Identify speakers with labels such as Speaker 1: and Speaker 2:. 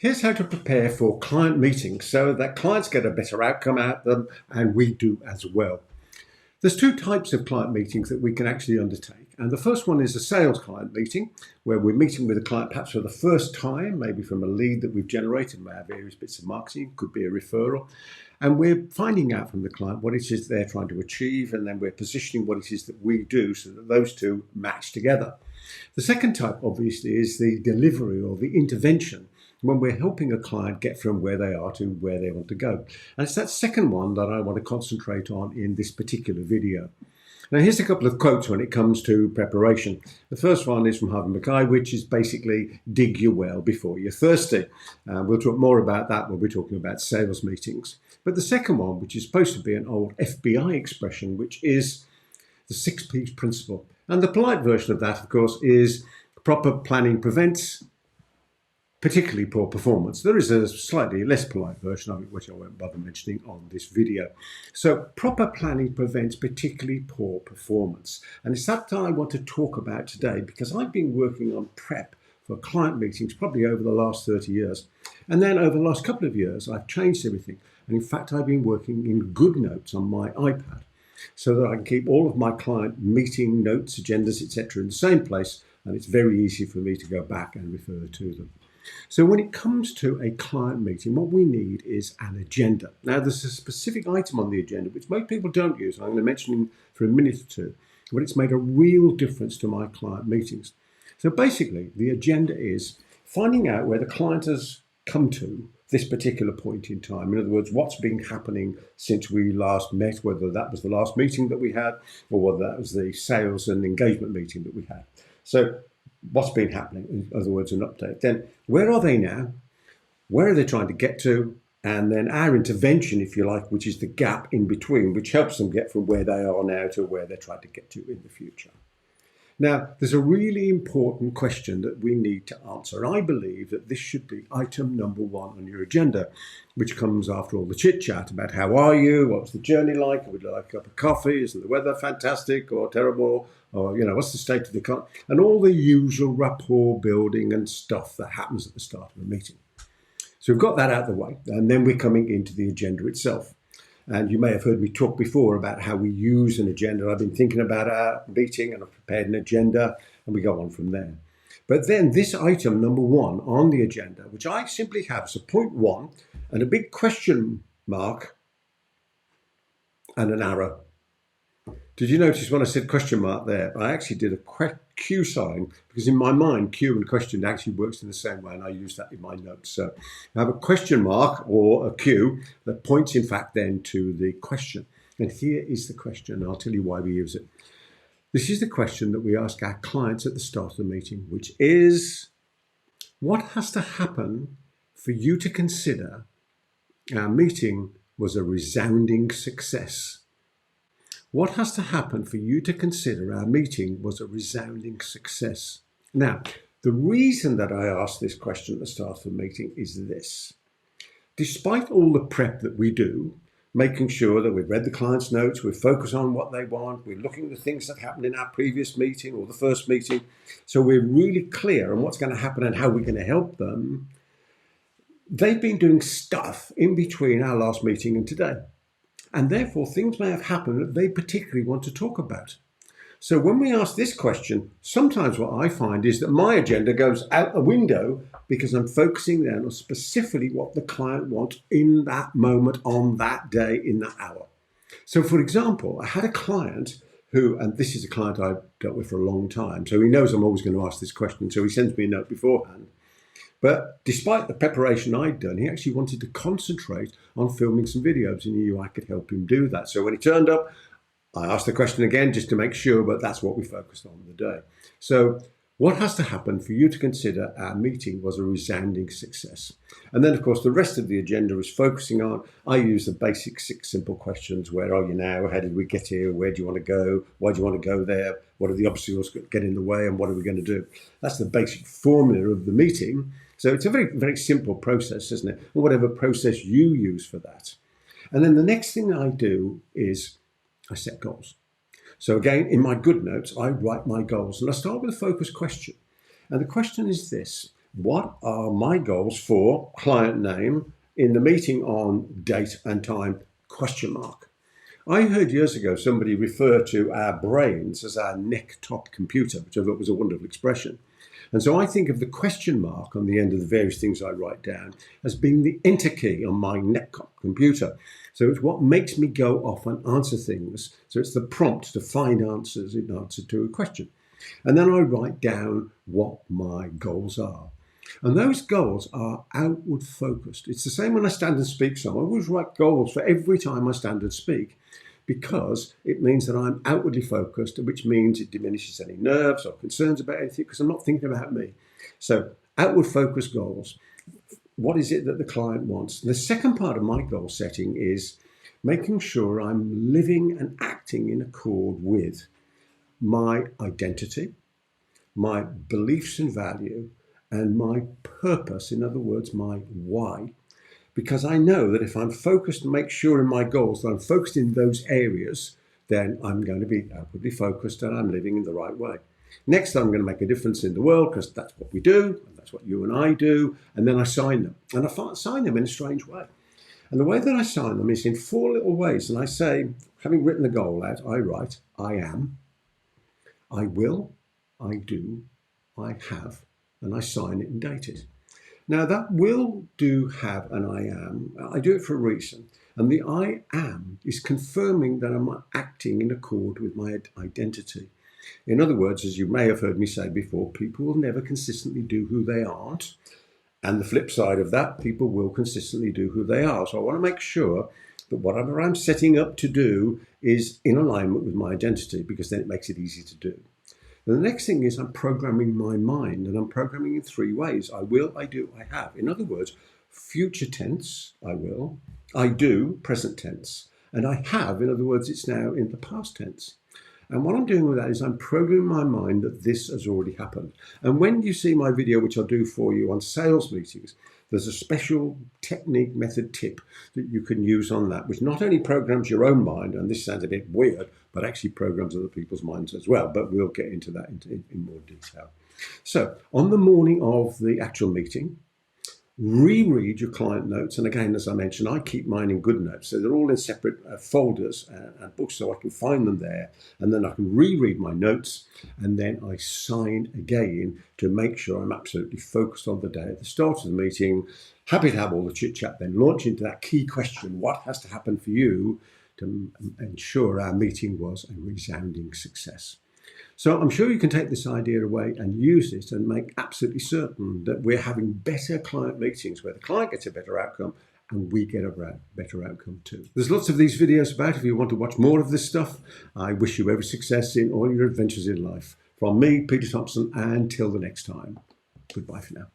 Speaker 1: Here's how to prepare for client meetings so that clients get a better outcome out of them and we do as well. There's two types of client meetings that we can actually undertake. And the first one is a sales client meeting, where we're meeting with a client perhaps for the first time, maybe from a lead that we've generated by our various bits of marketing, could be a referral. And we're finding out from the client what it is they're trying to achieve, and then we're positioning what it is that we do so that those two match together. The second type, obviously, is the delivery or the intervention, when we're helping a client get from where they are to where they want to go. And it's that second one that I want to concentrate on in this particular video. Now, here's a couple of quotes when it comes to preparation. The first one is from Harvey Mackay, which is basically dig your well before you're thirsty. We'll talk more about that when we're talking about sales meetings. But the second one, which is supposed to be an old FBI expression, which is the 6 P's principle. And the polite version of that, of course, is proper planning prevents particularly poor performance. There is a slightly less polite version of it, which I won't bother mentioning on this video. So proper planning prevents particularly poor performance. And it's that I want to talk about today because I've been working on prep for client meetings probably over the last 30 years. And then over the last couple of years, I've changed everything. And in fact, I've been working in GoodNotes on my iPad so that I can keep all of my client meeting notes, agendas, etc. in the same place. And it's very easy for me to go back and refer to them. So when it comes to a client meeting, what we need is an agenda. Now, there's a specific item on the agenda which most people don't use. I'm going to mention it for a minute or two, but it's made a real difference to my client meetings. So basically, the agenda is finding out where the client has come to this particular point in time. In other words, what's been happening since we last met, whether that was the last meeting that we had or whether that was the sales and engagement meeting that we had. So what's been happening, in other words, an update. Then where are they now? Where are they trying to get to? And then our intervention, if you like, which is the gap in between, which helps them get from where they are now to where they're trying to get to in the future. Now, there's a really important question that we need to answer. I believe that this should be item number 1 on your agenda, which comes after all the chit-chat about how are you, what's the journey like, would you like a cup of coffee, isn't the weather fantastic or terrible, or, what's the state of the economy, and all the usual rapport building and stuff that happens at the start of a meeting. So we've got that out of the way, and then we're coming into the agenda itself. And you may have heard me talk before about how we use an agenda. I've been thinking about our meeting and I've prepared an agenda and we go on from there. But then this item number 1 on the agenda, which I simply have as a point 1 and a big question mark and an arrow. Did you notice when I said question mark there, I actually did a Q sign because in my mind, Q and question actually works in the same way and I use that in my notes. So I have a question mark or a Q that points in fact then to the question. And here is the question. I'll tell you why we use it. This is the question that we ask our clients at the start of the meeting, which is, what has to happen for you to consider our meeting was a resounding success? What has to happen for you to consider our meeting was a resounding success? Now, the reason that I asked this question at the start of the meeting is this. Despite all the prep that we do, making sure that we've read the client's notes, we're focused on what they want, we're looking at the things that happened in our previous meeting or the first meeting, so we're really clear on what's going to happen and how we're going to help them, they've been doing stuff in between our last meeting and today. And therefore, things may have happened that they particularly want to talk about. So when we ask this question, sometimes what I find is that my agenda goes out the window because I'm focusing then on specifically what the client wants in that moment, on that day, in that hour. So for example, I had a client who, and this is a client I've dealt with for a long time, so he knows I'm always going to ask this question, so he sends me a note beforehand. But despite the preparation I'd done, he actually wanted to concentrate on filming some videos and he knew I could help him do that. So when he turned up, I asked the question again just to make sure, but that's what we focused on the day. So what has to happen for you to consider our meeting was a resounding success? And then, of course, the rest of the agenda is focusing on, I use the basic 6 simple questions. Where are you now? How did we get here? Where do you want to go? Why do you want to go there? What are the obstacles that get in the way? And what are we going to do? That's the basic formula of the meeting. So it's a very, very simple process, isn't it? And whatever process you use for that. And then the next thing I do is I set goals. So again, in my GoodNotes, I write my goals and I start with a focus question. And the question is this: what are my goals for client name in the meeting on date and time, question mark. I heard years ago somebody refer to our brains as our neck-top computer, which I thought was a wonderful expression. And so I think of the question mark on the end of the various things I write down as being the enter key on my neck-top computer. So it's what makes me go off and answer things. So it's the prompt to find answers in answer to a question. And then I write down what my goals are. And those goals are outward focused. It's the same when I stand and speak. So I always write goals for every time I stand and speak, because it means that I'm outwardly focused, which means it diminishes any nerves or concerns about anything because I'm not thinking about me. So outward focused goals. What is it that the client wants? And the second part of my goal setting is making sure I'm living and acting in accord with my identity, my beliefs and value, and my purpose, in other words, my why. Because I know that if I'm focused and make sure in my goals that I'm focused in those areas, then I'm going to be outwardly focused and I'm living in the right way. Next, I'm going to make a difference in the world because that's what we do, and that's what you and I do, and then I sign them. And I sign them in a strange way. And the way that I sign them is in 4 little ways. And I say, having written the goal out, I write, I am, I will, I do, I have, and I sign it and date it. Now that will, do, have, and I am, I do it for a reason. And the I am is confirming that I'm acting in accord with my identity. In other words, as you may have heard me say before, people will never consistently do who they aren't. And the flip side of that, people will consistently do who they are. So I want to make sure that whatever I'm setting up to do is in alignment with my identity, because then it makes it easy to do. The next thing is I'm programming my mind, and I'm programming in 3 ways. I will, I do, I have. In other words, future tense, I will, I do, present tense, and I have, in other words, it's now in the past tense. And what I'm doing with that is I'm programming my mind that this has already happened. And when you see my video, which I'll do for you on sales meetings, there's a special technique, method, tip that you can use on that, which not only programs your own mind, and this sounds a bit weird, but actually programs other people's minds as well. But we'll get into that in more detail. So on the morning of the actual meeting, reread your client notes. And again, as I mentioned, I keep mine in good notes. So they're all in separate folders and books, so I can find them there. And then I can reread my notes, and then I sign again to make sure I'm absolutely focused on the day at the start of the meeting. Happy to have all the chit chat, then launch into that key question: what has to happen for you to ensure our meeting was a resounding success? So I'm sure you can take this idea away and use it and make absolutely certain that we're having better client meetings where the client gets a better outcome and we get a better outcome too. There's lots of these videos about if you want to watch more of this stuff. I wish you every success in all your adventures in life. From me, Peter Thomson, and till the next time, goodbye for now.